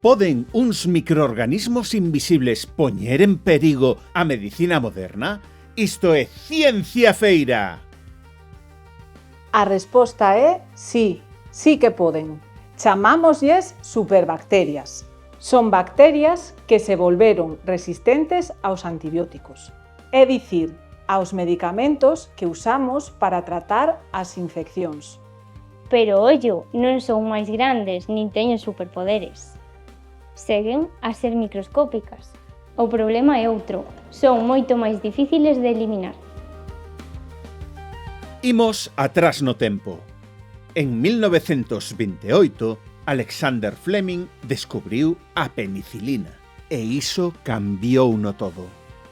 Poden uns microorganismos invisibles poñer en perigo a medicina moderna? Isto é Ciencia Feira! A resposta é sí, sí que poden. Chamámoslles superbacterias. Son bacterias que se volveron resistentes aos antibióticos, é dicir, aos medicamentos que usamos para tratar as infeccións. Pero ollo, non son máis grandes nin teñen superpoderes. Seguen a ser microscópicas. O problema é outro, son moito máis difíciles de eliminar. Imos atrás no tempo. En 1928, Alexander Fleming descubriu a penicilina e iso cambiouno todo.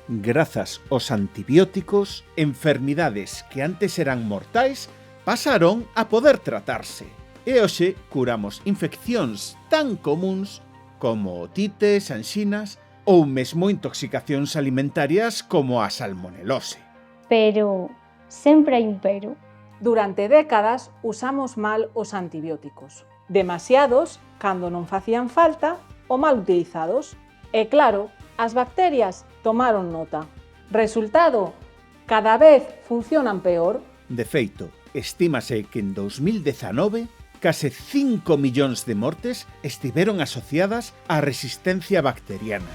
Grazas aos antibióticos, enfermidades que antes eran mortais pasaron a poder tratarse. E hoxe curamos infeccións tan comuns como otites, anxinas ou mesmo intoxicacións alimentarias como a salmonelose. Pero sempre hai un pero. Durante décadas usamos mal os antibióticos. Demasiados cando non facían falta ou mal utilizados. E claro, as bacterias tomaron nota. Resultado, cada vez funcionan peor. De feito, estímase que en 2019 case 5 millóns de mortes estiveron asociadas á resistencia bacteriana.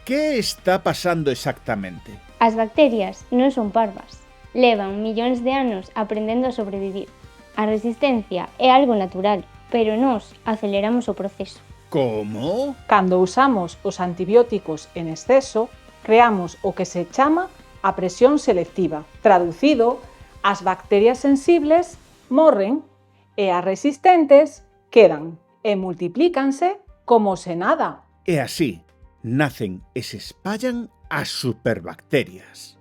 Que está pasando exactamente? As bacterias non son parvas. Levan millóns de anos aprendendo a sobrevivir. A resistencia é algo natural, pero nós aceleramos o proceso. Como? Cando usamos os antibióticos en exceso, creamos o que se chama a presión selectiva. Traducido, as bacterias sensibles morren e as resistentes quedan e multiplícanse como se nada. E así nacen e se espallan as superbacterias.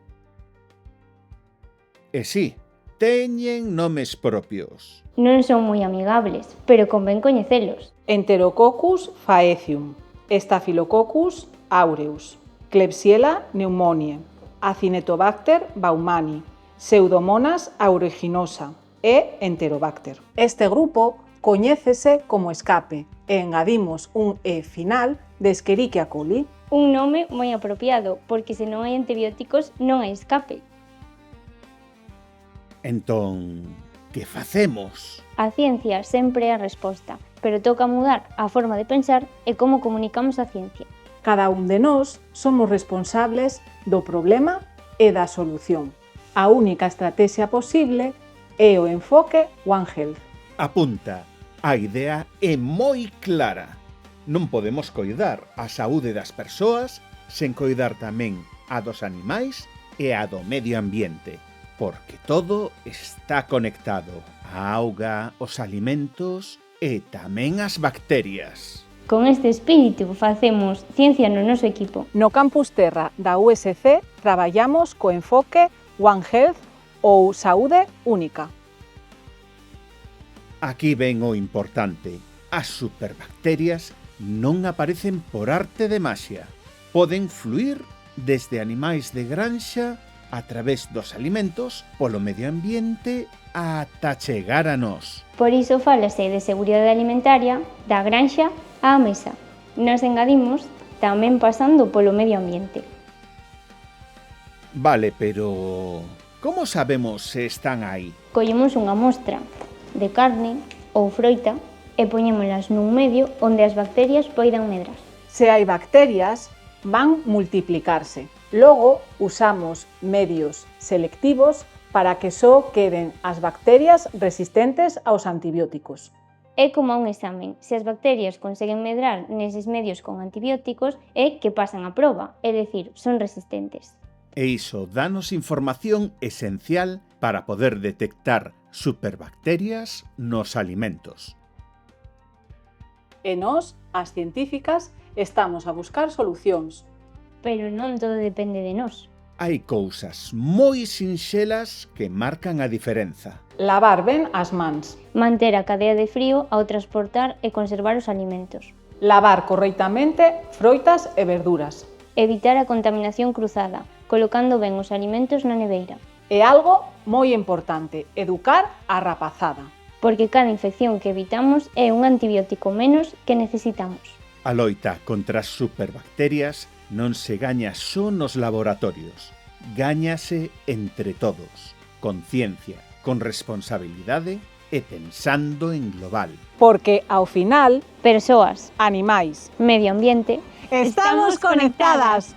E sí, teñen nomes propios. Non son moi amigables, pero convén coñecelos. Enterococcus faecium, Staphylococcus aureus, Klebsiella pneumoniae, Acinetobacter baumannii, Pseudomonas aeruginosa e Enterobacter. Este grupo coñécese como escape e engadimos un E final de Escherichia coli. Un nome moi apropiado, porque se non hai antibióticos non hai escape. Entón, que facemos? A ciencia sempre é a resposta, pero toca mudar a forma de pensar e como comunicamos a ciencia. Cada un de nós somos responsables do problema e da solución. A única estrategia posible é o enfoque One Health. Apunta, a idea é moi clara. Non podemos coidar a saúde das persoas sen coidar tamén a dos animais e a do medio ambiente, porque todo está conectado. A auga, os alimentos e tamén as bacterias. Con este espírito facemos ciencia no noso equipo. No Campus Terra da USC traballamos co enfoque One Health ou saúde única. Aquí ven o importante. As superbacterias non aparecen por arte de maxia. Poden fluir desde animais de granxa a través dos alimentos, polo medio ambiente, ata chegar a nós. Por iso fálase de seguridade alimentaria da granxa á mesa. Nos engadimos tamén pasando polo medio ambiente. Vale, pero como sabemos se están aí? Collemos unha mostra de carne ou froita e poñémolas nun medio onde as bacterias poidan medrar. Se hai bacterias, van multiplicarse. Logo, usamos medios selectivos para que só queden as bacterias resistentes aos antibióticos. É como un examen. Se as bacterias conseguen medrar neses medios con antibióticos, é que pasan a proba, é dicir, son resistentes. E iso danos información esencial para poder detectar superbacterias nos alimentos. E nós, as científicas, estamos a buscar solucións. Pero non todo depende de nós. Hai cousas moi sinxelas que marcan a diferenza. Lavar ben as mans. Manter a cadea de frío ao transportar e conservar os alimentos. Lavar correctamente froitas e verduras. Evitar a contaminación cruzada, colocando ben os alimentos na neveira. E algo moi importante, educar a rapazada. porque cada infección que evitamos é un antibiótico menos que necesitamos. A loita contra as superbacterias non se gaña só nos laboratorios, gáñase entre todos, con ciencia, con responsabilidade e pensando en global. Porque, ao final, Persoas, animais, medio ambiente, estamos conectadas!